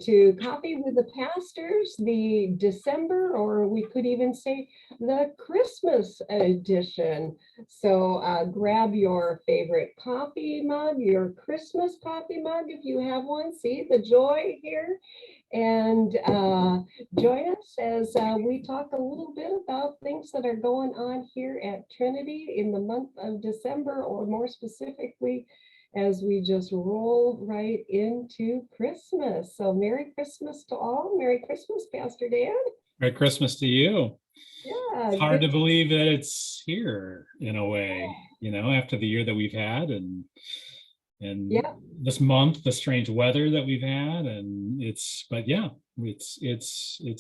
to Coffee with the Pastors, the December, or we could even say the Christmas edition. So grab your favorite coffee mug, your Christmas coffee mug, if you have one. See the joy here. And join us as we talk a little bit about things that are going on here at Trinity in the month of December, or more specifically, as we just roll right into Christmas. So Merry Christmas to all. Merry Christmas, Pastor Dan. Merry Christmas to you. Yeah. It's hard to believe that it's here in a way, after the year that we've had and yeah. this month, the strange weather that we've had. And it's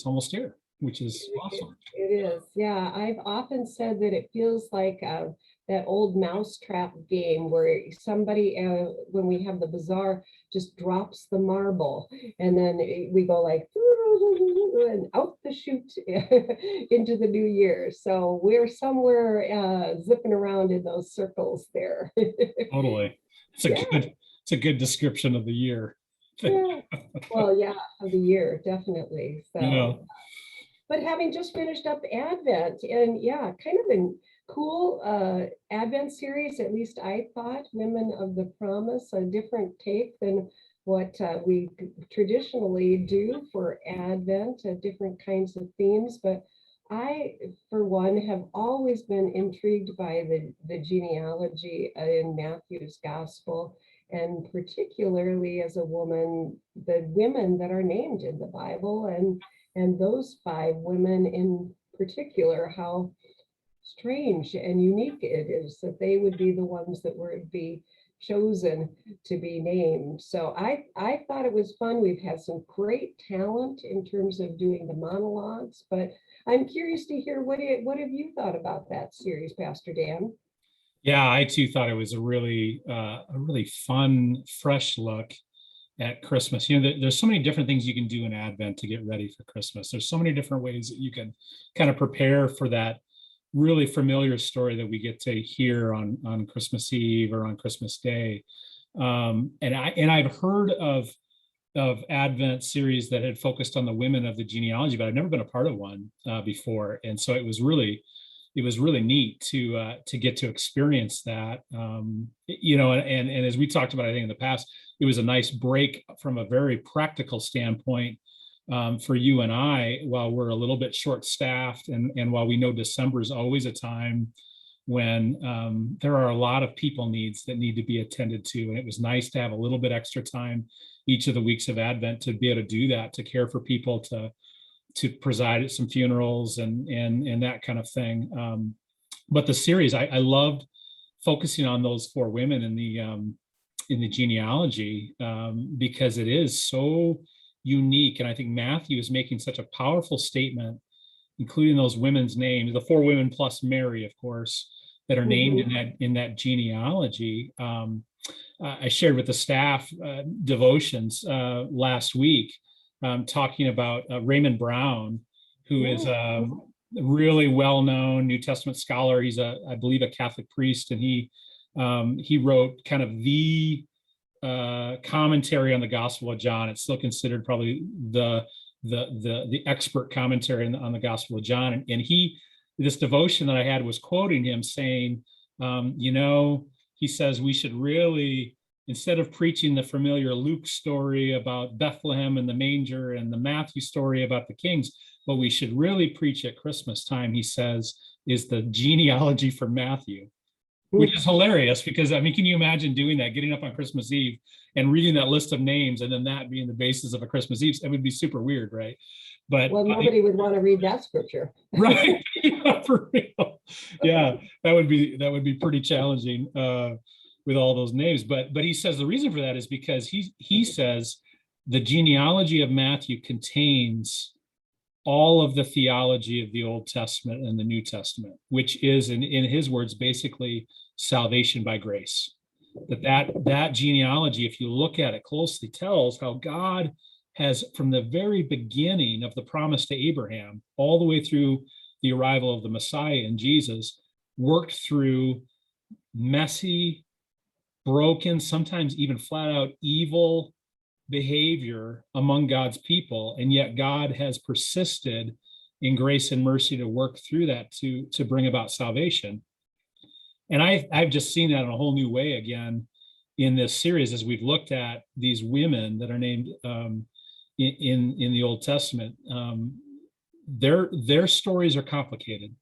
almost here, which is awesome. It is. Yeah. I've often said that it feels like that old mousetrap game where somebody, when we have the bazaar, just drops the marble and then we go like, and out the chute into the new year. So we're somewhere zipping around in those circles there. Totally. It's a good description of the year. Yeah. Well, yeah, of the year, definitely. So, yeah. But having just finished up Advent, and yeah, kind of a cool Advent series, at least I thought, Women of the Promise, a different take than what we traditionally do for Advent, different kinds of themes. But I, for one, have always been intrigued by the genealogy in Matthew's gospel, and particularly as a woman, the women that are named in the Bible, and those 5 women in particular, how strange and unique it is that they would be the ones that would be chosen to be named. So I thought it was fun. We've had some great talent in terms of doing the monologues, but I'm curious to hear what have you thought about that series, Pastor Dan? Yeah, I too thought it was a really fun, fresh look at Christmas. There's so many different things you can do in Advent to get ready for Christmas. There's so many different ways that you can kind of prepare for that really familiar story that we get to hear on Christmas Eve or on Christmas Day. And I've heard of Advent series that had focused on the women of the genealogy, but I've never been a part of one before. And so it was really neat to get to experience that. And as we talked about, I think in the past, it was a nice break from a very practical standpoint for you and I, while we're a little bit short-staffed, and while we know December is always a time when there are a lot of people needs that need to be attended to. And it was nice to have a little bit extra time each of the weeks of Advent to be able to do that, to care for people, to preside at some funerals and that kind of thing. But the series, I loved focusing on those 4 women in the genealogy because it is so unique. And I think Matthew is making such a powerful statement, including those women's names, the 4 women plus Mary, of course, that are named in that genealogy. I shared with the staff devotions last week, talking about Raymond Brown, who is a really well-known New Testament scholar. He's I believe a Catholic priest, and he wrote kind of the commentary on the Gospel of John. It's still considered probably the expert commentary on the Gospel of John. And this devotion that I had was quoting him saying, he says we should really, instead of preaching the familiar Luke story about Bethlehem and the manger and the Matthew story about the kings, what we should really preach at Christmas time, he says, is the genealogy for Matthew, which is hilarious because, can you imagine doing that, getting up on Christmas Eve and reading that list of names and then that being the basis of a Christmas Eve? It would be super weird, right? But nobody would want to read that scripture. Right. Yeah, for real. Yeah, that would be pretty challenging with all those names. But he says the reason for that is because he says the genealogy of Matthew contains all of the theology of the Old Testament and the New Testament, which is, in his words, basically salvation by grace. That genealogy, if you look at it closely, tells how God has, from the very beginning of the promise to Abraham, all the way through the arrival of the Messiah in Jesus, worked through messy, broken, sometimes even flat out evil behavior among God's people, and yet God has persisted in grace and mercy to work through that to bring about salvation. And I've just seen that in a whole new way again in this series as we've looked at these women that are named in the Old Testament. Their stories are complicated,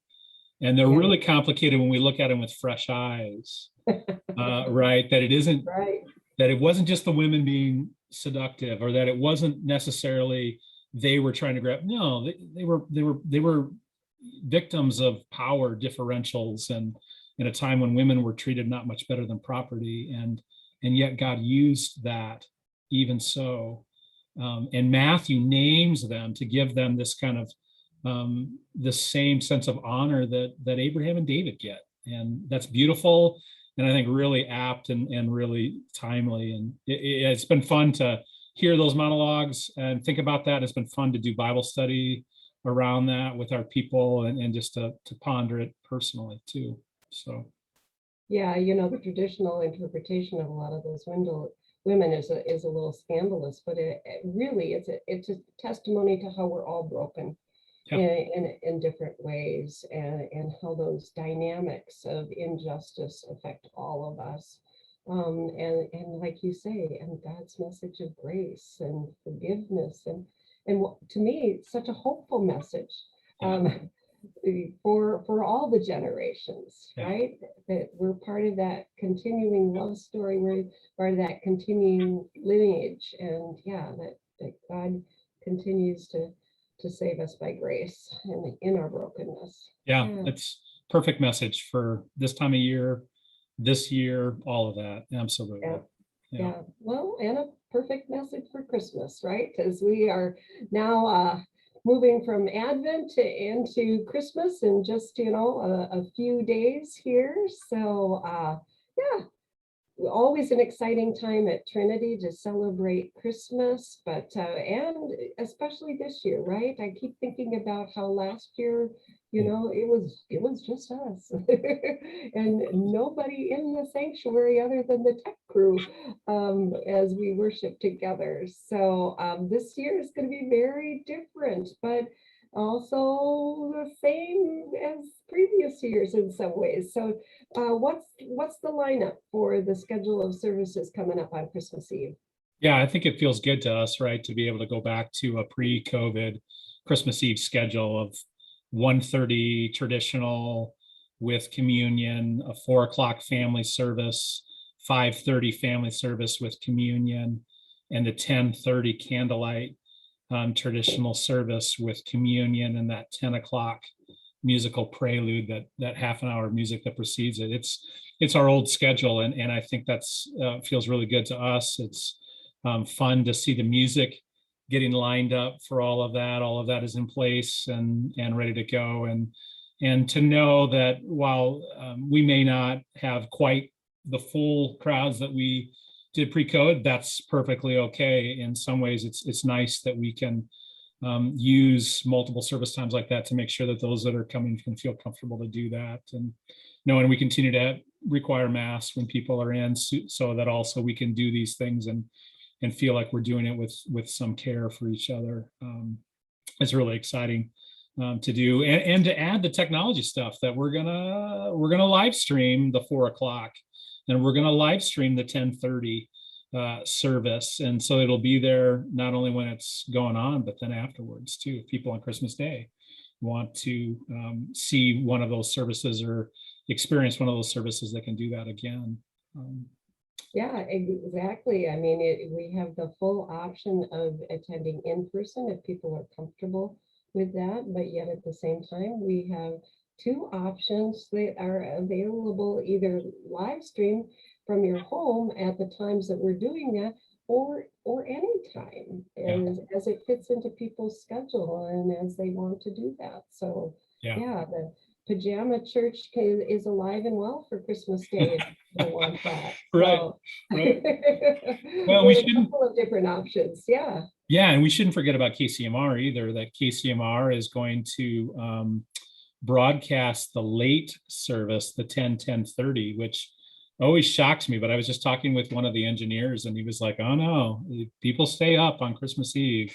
and they're really complicated when we look at them with fresh eyes, right? That it isn't Right. that it wasn't just the women being seductive, or that it wasn't necessarily they were trying to grab. No, they were victims of power differentials, and in a time when women were treated not much better than property, and yet God used that even so. And Matthew names them to give them this kind of the same sense of honor that Abraham and David get, and that's beautiful, and I think really apt and really timely. And it's been fun to hear those monologues and think about that. It's been fun to do Bible study around that with our people, and just to ponder it personally too. So Yeah, the traditional interpretation of a lot of those women is a little scandalous, but it really it's a testimony to how we're all broken in different ways, and how those dynamics of injustice affect all of us. And like you say, and God's message of grace and forgiveness, and to me, such a hopeful message. For all the generations, right? That we're part of that continuing love story, we're part of that continuing lineage, and that God continues to save us by grace and in our brokenness. It's perfect message for this time of year, this year, all of that. Absolutely. Well, and a perfect message for Christmas, right? Because we are now moving from Advent into Christmas in just, a few days here. So always an exciting time at Trinity to celebrate Christmas, but and especially this year, right? I keep thinking about how last year, it was just us and nobody in the sanctuary other than the tech crew as we worship together. So this year is going to be very different, but also the same as previous years in some ways. So what's the lineup for the schedule of services coming up on Christmas Eve? Yeah, I think it feels good to us, right, to be able to go back to a pre-COVID Christmas Eve schedule of 1:30 traditional with communion, a 4:00 family service, 5:30 family service with communion, and the 10:30 candlelight traditional service with communion, and that 10:00 musical prelude, that half an hour of music that precedes it. It's our old schedule, and I think that's feels really good to us. It's fun to see the music getting lined up for all of that. All of that is in place and ready to go, and to know that while we may not have quite the full crowds that we did pre-COVID, that's perfectly okay. In some ways, it's nice that we can use multiple service times like that to make sure that those that are coming can feel comfortable to do that. And knowing we continue to require masks when people are in, so that also we can do these things and feel like we're doing it with some care for each other. It's really exciting to do, and to add the technology stuff that we're gonna live stream the 4:00, and we're gonna live stream the 10:30 service, and so it'll be there not only when it's going on, but then afterwards too. If people on Christmas Day want to see one of those services or experience one of those services, they can do that again. Yeah, exactly. I mean, we have the full option of attending in person if people are comfortable with that, but yet at the same time, we have two options that are available: either live stream from your home at the times that we're doing that, or anytime as it fits into people's schedule and as they want to do that. So the pajama church is alive and well for Christmas Day if you want that. Right. So, right. Well, we shouldn't. A couple of different options. Yeah, and we shouldn't forget about KCMR either. That KCMR is going to broadcast the late service, the 10:30, which always shocks me, but I was just talking with one of the engineers and he was like, oh no, people stay up on Christmas Eve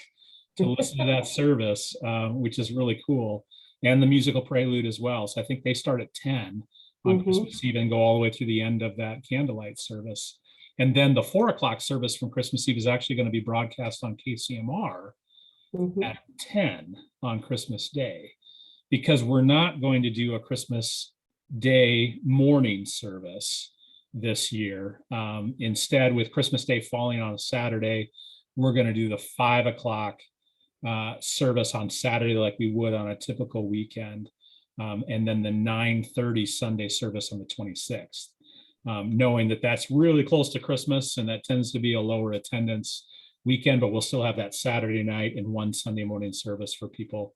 to listen to that service, which is really cool. And the musical prelude as well. So I think they start at 10 on Mhm. Christmas Eve and go all the way through the end of that candlelight service. And then the 4 o'clock service from Christmas Eve is actually going to be broadcast on KCMR Mhm. at 10 on Christmas Day, because we're not going to do a Christmas Day morning service this year. Instead, with Christmas Day falling on a Saturday, we're going to do the 5 o'clock service on Saturday like we would on a typical weekend. And then the 9:30 Sunday service on the 26th. Knowing that that's really close to Christmas and that tends to be a lower attendance weekend, but we'll still have that Saturday night and one Sunday morning service for people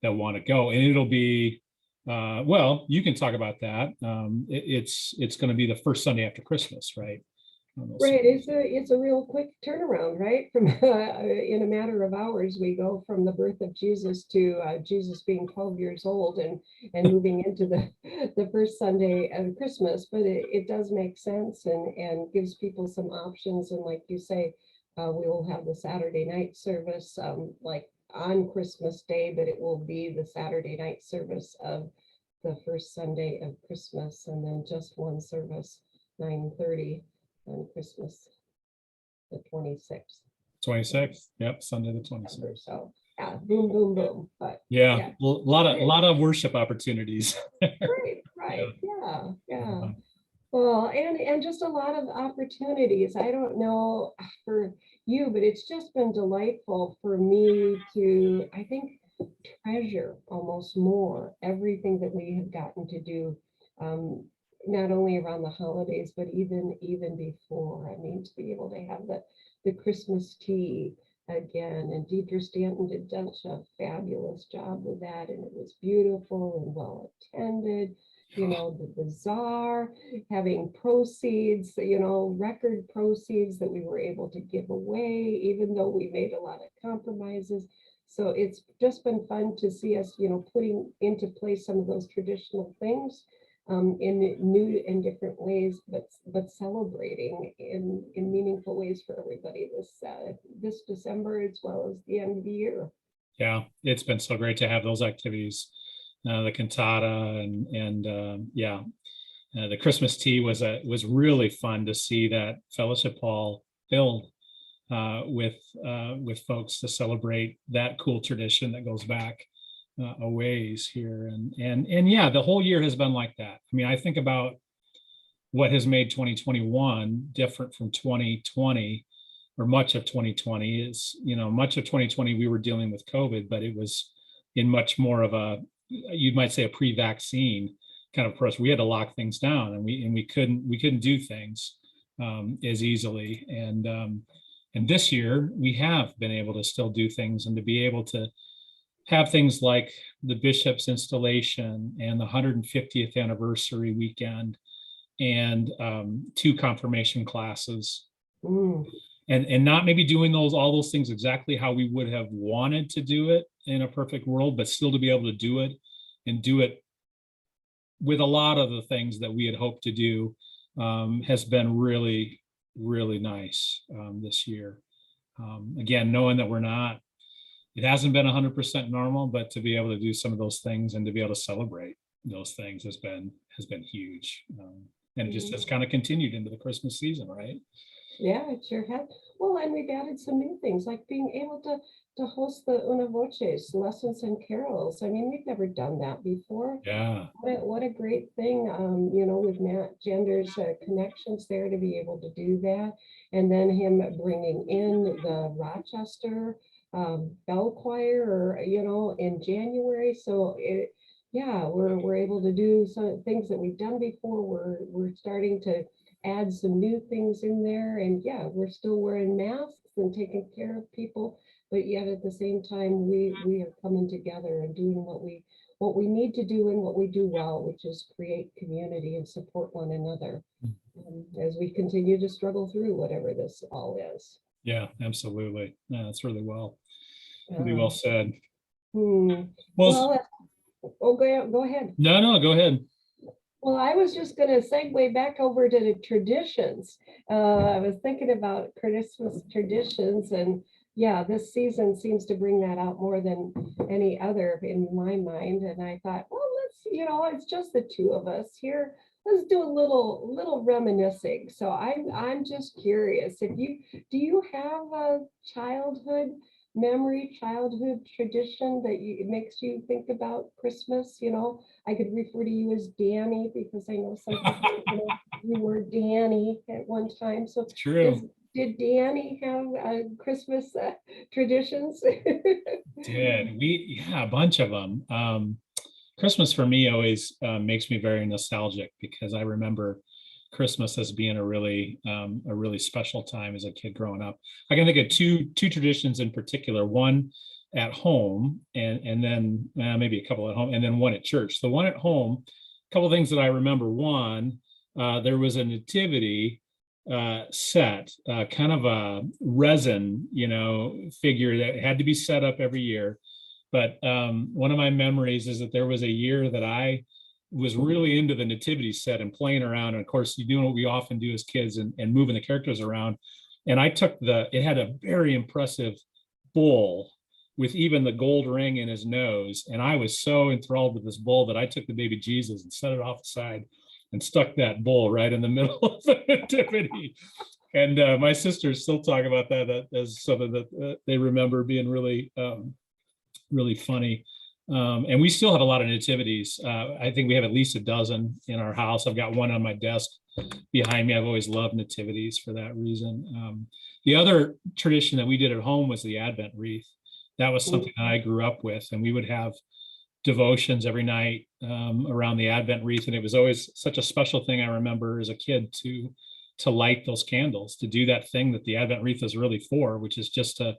that want to go. And it'll be, well, you can talk about that. It's going to be the first Sunday after Christmas, right? Right, it's a real quick turnaround, right? From in a matter of hours, we go from the birth of Jesus to Jesus being 12 years old and moving into the first Sunday of Christmas. But it does make sense and gives people some options. And like you say, we will have the Saturday night service like on Christmas Day, but it will be the Saturday night service of the first Sunday of Christmas, and then just one service, 9:30 on Christmas, the 26th. 26th. Yep, Sunday the 26th. So yeah, boom, boom, boom. But Yeah, yeah, well, a lot of worship opportunities. right, yeah. Well, and just a lot of opportunities. I don't know for you, but it's just been delightful for me to, I think, treasure almost more everything that we have gotten to do. Not only around the holidays, but even before. I mean, to be able to have the Christmas tea again, and Deidre Stanton did such a fabulous job with that, and it was beautiful and well attended. You know, the bazaar, having proceeds, you know, record proceeds that we were able to give away, even though we made a lot of compromises. So it's just been fun to see us, you know, putting into place some of those traditional things in new and different ways, but celebrating in meaningful ways for everybody this December as well as the end of the year. Yeah, it's been so great to have those activities, the cantata and yeah, the Christmas tea was really fun to see that fellowship hall filled with folks to celebrate that cool tradition that goes back a ways here. And yeah, the whole year has been like that. I mean, I think about what has made 2021 different from 2020, or much of 2020 is, you know, much of 2020 we were dealing with COVID, but it was in much more of a, you might say, a pre-vaccine kind of process. We had to lock things down, and we couldn't do things as easily. And this year we have been able to still do things, and to be able to have things like the bishop's installation and the 150th anniversary weekend and 2 confirmation classes. Mm. And not maybe doing all those things exactly how we would have wanted to do it in a perfect world, but still to be able to do it and do it with a lot of the things that we had hoped to do has been really, really nice this year. Again, knowing that it hasn't been 100% normal, but to be able to do some of those things and to be able to celebrate those things has been huge. And it just has kind of continued into the Christmas season, right? Yeah, it sure has. Well, and we've added some new things like being able to host the Una Voces lessons and carols. I mean, we've never done that before. Yeah. What a great thing, you know, with Matt Gender's connections there to be able to do that. And then him bringing in the Rochester bell choir, or, you know, in January. So yeah, we're able to do some things that we've done before. We're starting to add some new things in there. And yeah, we're still wearing masks and taking care of people, but yet at the same time, we are coming together and doing what we need to do and what we do well, which is create community and support one another as we continue to struggle through whatever this all is. Yeah, absolutely. Yeah, that's really well said. Hmm. Well, Well, oh, go ahead. no, go ahead. Well, I was just going to segue back over to the traditions. I was thinking about Christmas traditions, and yeah, this season seems to bring that out more than any other in my mind. And I thought, well, it's just the two of us here. Let's do a little reminiscing. So I'm just curious if do you have a childhood memory, childhood tradition that it makes you think about Christmas? I could refer to you as Danny because I know some people, you were Danny at one time. So It's true. did Danny have Christmas traditions? Yeah, a bunch of them. Christmas for me always makes me very nostalgic because I remember Christmas as being a really special time as a kid growing up. I can think of two traditions in particular. One at home, and then maybe a couple at home, and then one at church. The one at home, a couple of things that I remember. One, there was a nativity set, kind of a resin, figure that had to be set up every year. But one of my memories is that there was a year that I was really into the nativity set and playing around. And of course, you doing what we often do as kids and moving the characters around. And I took it had a very impressive bull with even the gold ring in his nose. And I was so enthralled with this bull that I took the baby Jesus and set it off the side and stuck that bull right in the middle of the nativity. And my sisters still talk about that as something that they remember being really, really funny. And we still have a lot of nativities. I think we have at least a dozen in our house. I've got one on my desk behind me. I've always loved nativities for that reason. The other tradition that we did at home was the Advent wreath. That was something that I grew up with, and we would have devotions every night around the Advent wreath. And it was always such a special thing. I remember as a kid to light those candles, to do that thing that the Advent wreath is really for, which is just to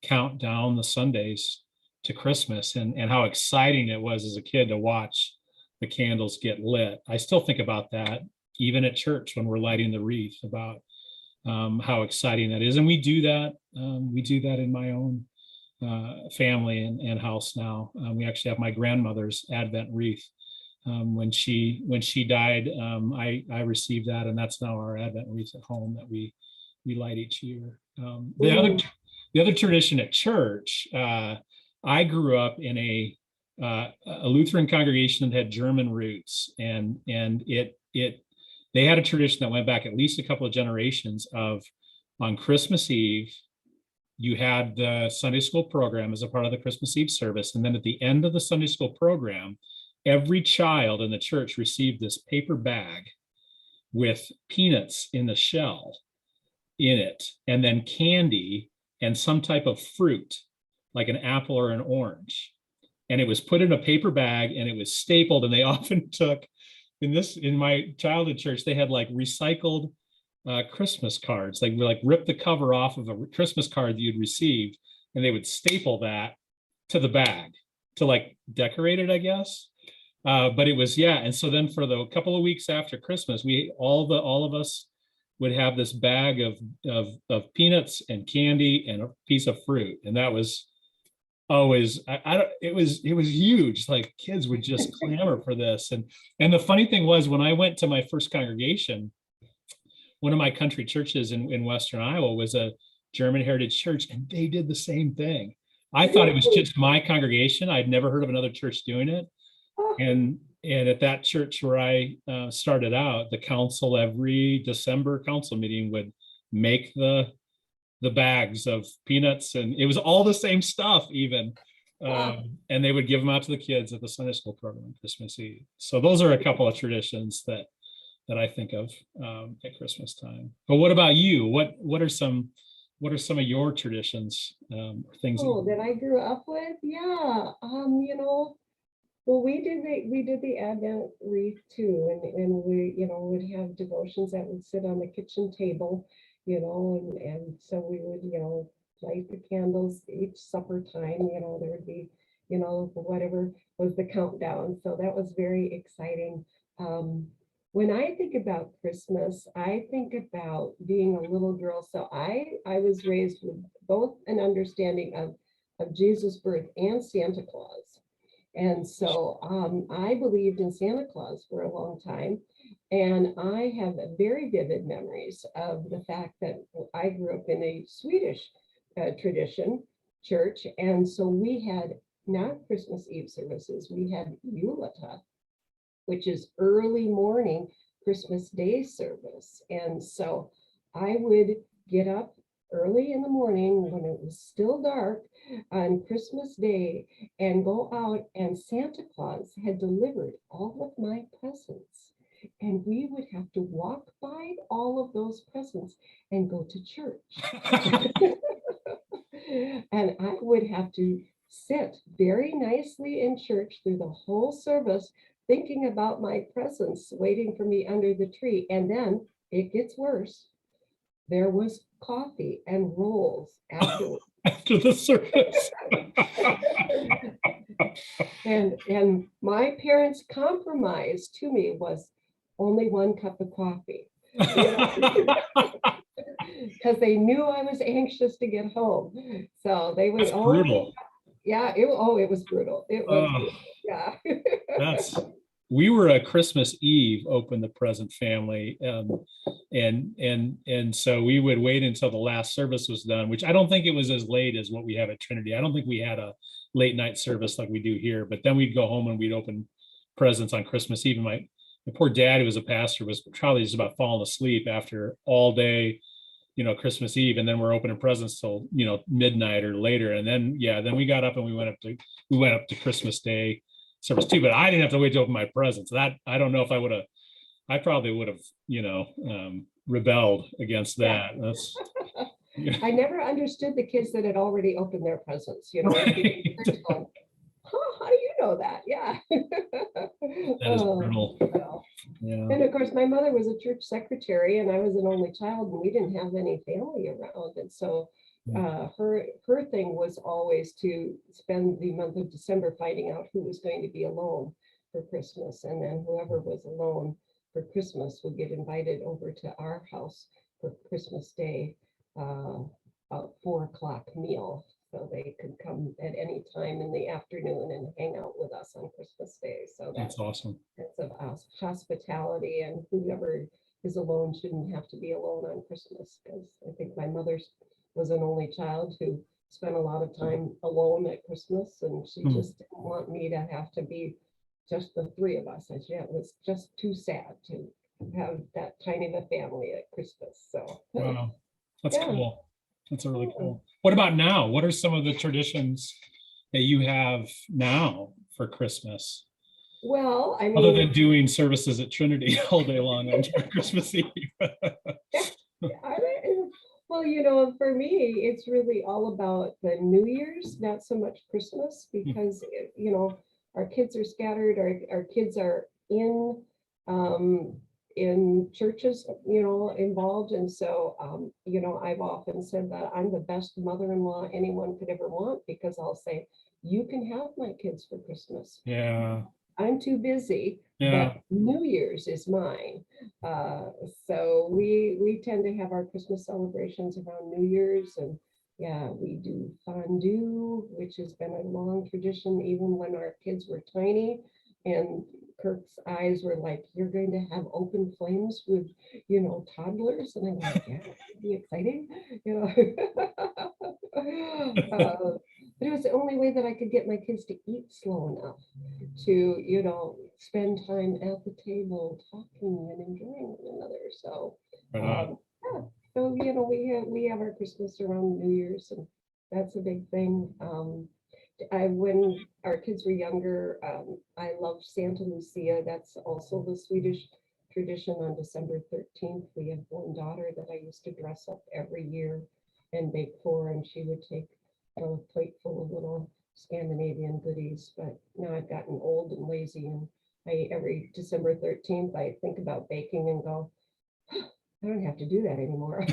count down the Sundays to Christmas, and how exciting it was as a kid to watch the candles get lit. I still think about that even at church when we're lighting the wreath, about how exciting that is. And we do that in my own family and house now. We actually have my grandmother's Advent wreath. When she died, I received that, and that's now our Advent wreath at home that we light each year. The other tradition at church, I grew up in a Lutheran congregation that had German roots, and they had a tradition that went back at least a couple of generations of, on Christmas Eve, you had the Sunday school program as a part of the Christmas Eve service. And then at the end of the Sunday school program, every child in the church received this paper bag with peanuts in the shell in it, and then candy and some type of fruit, like an apple or an orange. And it was put in a paper bag and it was stapled. And they often took, in my childhood church, they had like recycled Christmas cards. They would like rip the cover off of a Christmas card that you'd received, and they would staple that to the bag to like decorate it, I guess. But it was, yeah. And so then for the couple of weeks after Christmas, all of us would have this bag of peanuts and candy and a piece of fruit. And that was always, it was huge. Like kids would just clamor for this. And the funny thing was, when I went to my first congregation, one of my country churches in Western Iowa was a German heritage church, and they did the same thing. I thought it was just my congregation. I'd never heard of another church doing it. And at that church where I started out, the council, every December council meeting, would make the bags of peanuts, and it was all the same stuff even. And they would give them out to the kids at the Sunday school program on Christmas Eve. So those are a couple of traditions that I think of at Christmas time. But what about you? What are some of your traditions, things that I grew up with? Yeah. Well, we did the Advent wreath too, and we, would have devotions that would sit on the kitchen table, and so we would, light the candles each supper time, there would be, whatever was the countdown. So that was very exciting. When I think about Christmas, I think about being a little girl. So I was raised with both an understanding of Jesus' birth and Santa Claus. And so I believed in Santa Claus for a long time. And I have very vivid memories of the fact that I grew up in a Swedish tradition church. And so we had not Christmas Eve services, we had Julata, which is early morning Christmas Day service. And so I would get up early in the morning when it was still dark on Christmas Day and go out, and Santa Claus had delivered all of my presents. And we would have to walk by all of those presents and go to church. And I would have to sit very nicely in church through the whole service, thinking about my presents waiting for me under the tree. And then it gets worse. There was coffee and rolls afterwards. After the service. And my parents' compromise to me was only one cup of coffee. Because they knew I was anxious to get home. So they would That's brutal. Yeah, it was brutal. It was brutal. Yeah. We were a Christmas Eve open the present family, and so we would wait until the last service was done, which I don't think it was as late as what we have at Trinity. I don't think we had a late night service like we do here, but then we'd go home and we'd open presents on Christmas Eve. And my poor dad, who was a pastor, was probably just about falling asleep after all day, Christmas Eve, and then we're opening presents till midnight or later, and then then we got up and we went up to Christmas Day service too. But I didn't have to wait to open my presents. That I don't know if I probably would have rebelled against that. That's I never understood the kids that had already opened their presents. right. How do you know that? Yeah. That is brutal. Well. Yeah. And of course, my mother was a church secretary, and I was an only child, and we didn't have any family around. And so her thing was always to spend the month of December finding out who was going to be alone for Christmas. And then whoever was alone for Christmas would get invited over to our house for Christmas Day, a 4 o'clock meal. So they could come at any time in the afternoon and hang out with us on Christmas Day. So that's awesome. That's of hospitality, and whoever is alone shouldn't have to be alone on Christmas, because I think my mother was an only child who spent a lot of time alone at Christmas, and she just didn't want me to have to be just the three of us. It was just too sad to have that tiny of a family at Christmas. So wow, that's cool. That's really cool. What about now? What are some of the traditions that you have now for Christmas? Well, I mean, other than doing services at Trinity all day long on Christmas Eve. Well, for me, it's really all about the New Year's, not so much Christmas, because our kids are scattered. Our kids are in churches, involved. And so, I've often said that I'm the best mother-in-law anyone could ever want, because I'll say, you can have my kids for Christmas. Yeah. I'm too busy, but New Year's is mine. So we tend to have our Christmas celebrations around New Year's, and we do fondue, which has been a long tradition, even when our kids were tiny. And Kirk's eyes were like, you're going to have open flames with, toddlers. And I'm like, yeah, it'd be exciting, but it was the only way that I could get my kids to eat slow enough to, spend time at the table talking and enjoying one another. So, so, we have our Christmas around New Year's, and that's a big thing. When our kids were younger, I loved Santa Lucia. That's also the Swedish tradition. On December 13th, we have one daughter that I used to dress up every year and bake for, and she would take a plate full of little Scandinavian goodies. But now I've gotten old and lazy, and every December 13th, I think about baking and go, I don't have to do that anymore.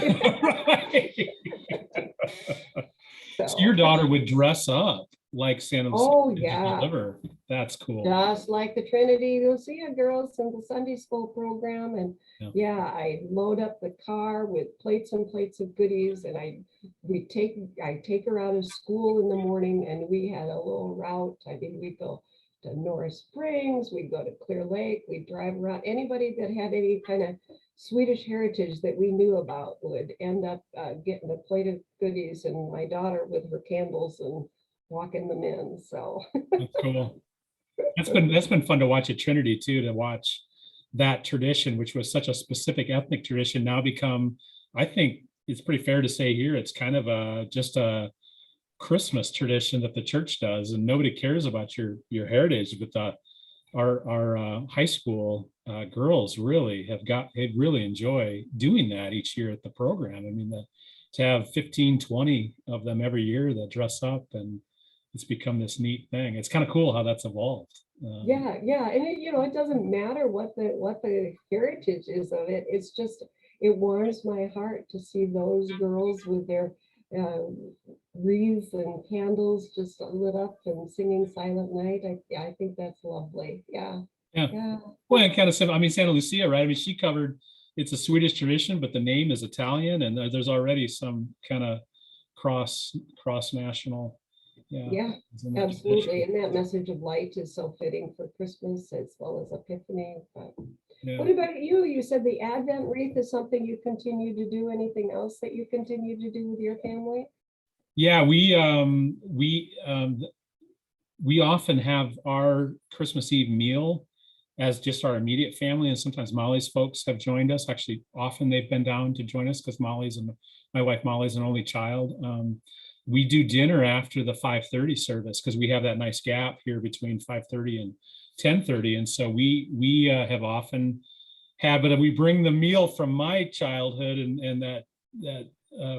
So your daughter would dress up like Santa Lucia deliver. That's cool. Just like the Trinity Lucia girls in the Sunday school program. And I load up the car with plates and plates of goodies, and I take her out of school in the morning, and we had a little route. I think we go to Norris Springs, we'd go to Clear Lake, we'd drive around. Anybody that had any kind of Swedish heritage that we knew about would end up getting a plate of goodies, and my daughter with her candles and walking them in. So That's cool. That's been fun to watch at Trinity too, to watch that tradition, which was such a specific ethnic tradition, now become, I think it's pretty fair to say here, it's kind of just a Christmas tradition that the church does, and nobody cares about your heritage. But our high school girls really they really enjoy doing that each year at the program. I mean, to have 15, 20 of them every year that dress up, and it's become this neat thing. It's kind of cool how that's evolved. yeah, and it doesn't matter what the heritage is of it. It's just, it warms my heart to see those girls with their uh, wreaths and candles just lit up and singing Silent Night. I think that's lovely. Yeah. Yeah. Well, and kind of simple. I mean, Santa Lucia, right? I mean, it's a Swedish tradition, but the name is Italian, and there's already some kind of cross national. Yeah, absolutely. And that message of light is so fitting for Christmas as well as Epiphany. But what about you? You said the Advent wreath is something you continue to do. Anything else that you continue to do with your family? Yeah, we often have our Christmas Eve meal as just our immediate family, and sometimes Molly's folks have joined us. Actually, often they've been down to join us because my wife Molly's an only child. We do dinner after the 5:30 service because we have that nice gap here between 5:30 and 10:30, and so we have often had, but we bring the meal from my childhood, and that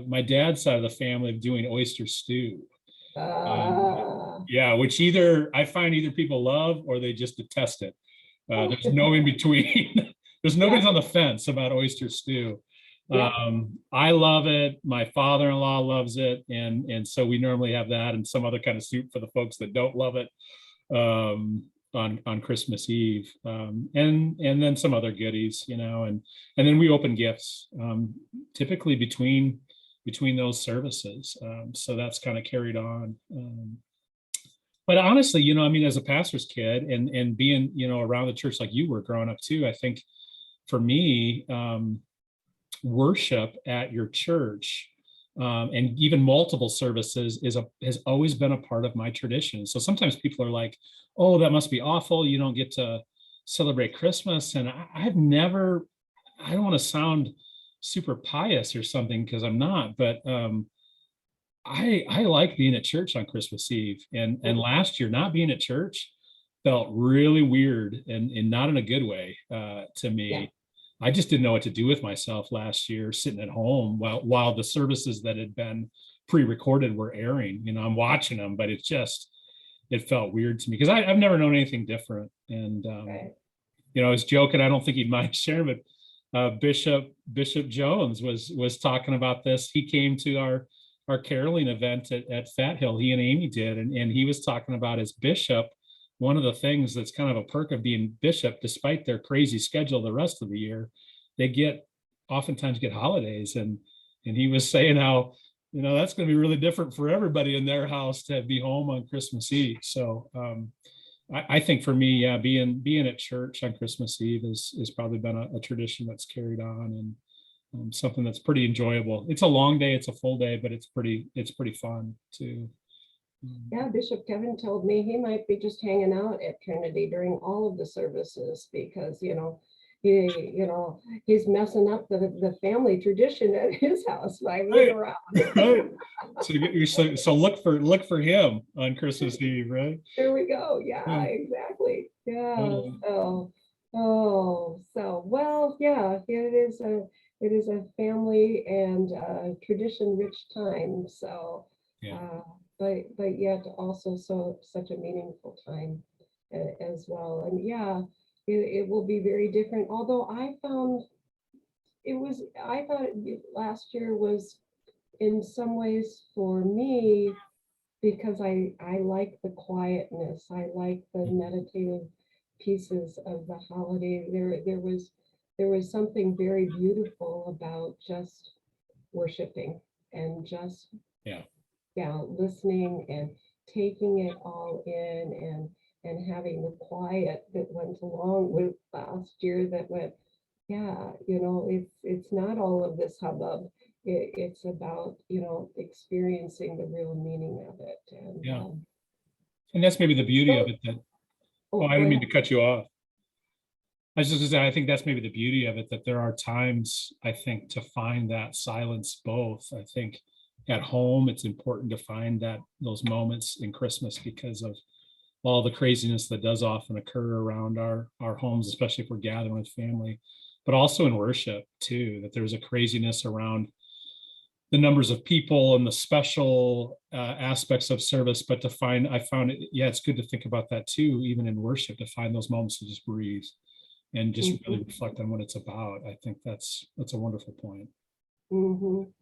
my dad's side of the family of doing oyster stew. Yeah, which I find either people love or they just detest it. There's no in between. There's nobody's on the fence about oyster stew. I love it. My father-in-law loves it, and so we normally have that and some other kind of soup for the folks that don't love it on Christmas Eve, and then some other goodies, and then we open gifts typically between those services. So that's kind of carried on. But honestly, I mean, as a pastor's kid and being, around the church like you were growing up too, I think for me, worship at your church and even multiple services has always been a part of my tradition. So sometimes people are like, oh, that must be awful, you don't get to celebrate Christmas. And I don't want to sound super pious or something, because I'm not, but I like being at church on Christmas Eve, and last year not being at church felt really weird, and not in a good way to me. Yeah. I just didn't know what to do with myself last year, sitting at home while the services that had been pre-recorded were airing. I'm watching them, but it felt weird to me because I've never known anything different. And I was joking, I don't think he'd mind sharing, but Bishop Jones was talking about this. He came to our caroling event at Fat Hill. He and Amy did, and he was talking about as bishop, one of the things that's kind of a perk of being bishop, despite their crazy schedule the rest of the year, they oftentimes get holidays. And he was saying how, that's going to be really different for everybody in their house to be home on Christmas Eve. So I think for me, yeah, being at church on Christmas Eve has probably been a tradition that's carried on, and something that's pretty enjoyable. It's a long day, it's a full day, but it's pretty fun too. Yeah, Bishop Kevin told me he might be just hanging out at Trinity during all of the services because, he's messing up the family tradition at his house by moving around. Right. So look for him on Christmas Eve, right? There we go. Yeah, exactly. Yeah. So well, yeah, it is a family and tradition rich time. So but yet also such a meaningful time as well. And yeah, it will be very different. Although I thought last year was in some ways for me, because I like the quietness. I like the meditative pieces of the holiday. There was something very beautiful about just worshiping and just listening and taking it all in and having the quiet that went along with last year that went, yeah, it's not all of this hubbub. It's about, experiencing the real meaning of it. And Yeah. And that's maybe the beauty of so, it that, oh, oh, I go didn't mean ahead. to cut you off. I was just gonna say, I think that's maybe the beauty of it, that there are times, I think, to find that silence both. I think at home, it's important to find those moments in Christmas because of all the craziness that does often occur around our homes, especially if we're gathering with family, but also in worship too, that there's a craziness around the numbers of people and the special aspects of service. But I found it, yeah, it's good to think about that too, even in worship, to find those moments to just breathe and just really Mhm, reflect on what it's about. I think that's a wonderful point. mhm.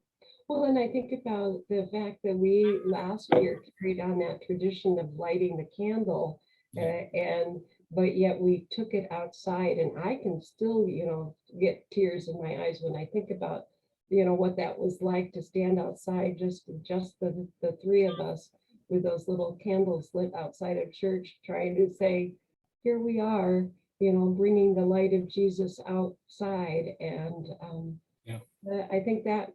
Well, and I think about the fact that we last year carried on that tradition of lighting the candle, Yeah, but yet we took it outside, and I can still, get tears in my eyes when I think about, what that was like to stand outside, just the three of us with those little candles lit outside of church, trying to say, here we are, bringing the light of Jesus outside, and yeah, I think that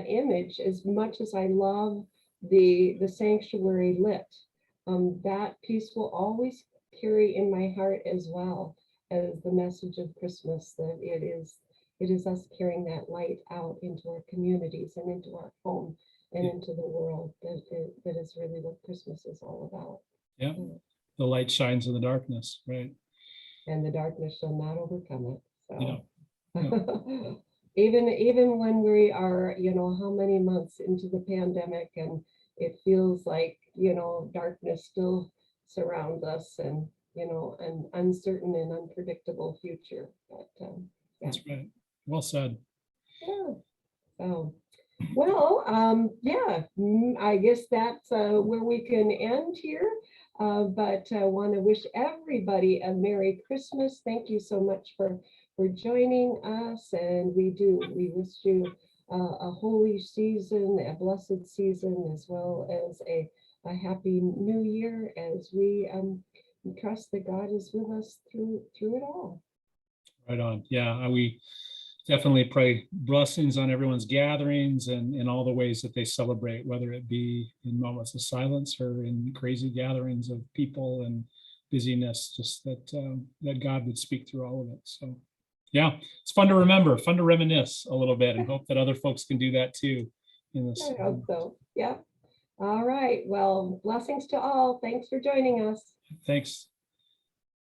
image, as much as I love the sanctuary lit, that piece will always carry in my heart as well as the message of Christmas, that it is us carrying that light out into our communities and into our home and yeah, into the world, that is really what Christmas is all about. yeah. Mm. The light shines in the darkness, right? And the darkness shall not overcome it. Yeah, So yeah, even when we are, how many months into the pandemic, and it feels like, darkness still surrounds us, and, an uncertain and unpredictable future. But yeah, that's right. Well said. yeah. So, well, yeah, I guess that's where we can end here. But I want to wish everybody a Merry Christmas. Thank you so much for joining us, and we wish you a holy season, a blessed season, as well as a happy New Year, as we trust that God is with us through it all. Right on. Yeah, we definitely pray blessings on everyone's gatherings and in all the ways that they celebrate, whether it be in moments of silence or in crazy gatherings of people and busyness, just that God would speak through all of it. So yeah, it's fun to remember, fun to reminisce a little bit, and hope that other folks can do that too in this. I hope so. Yeah. All right. Well, blessings to all. Thanks for joining us. Thanks.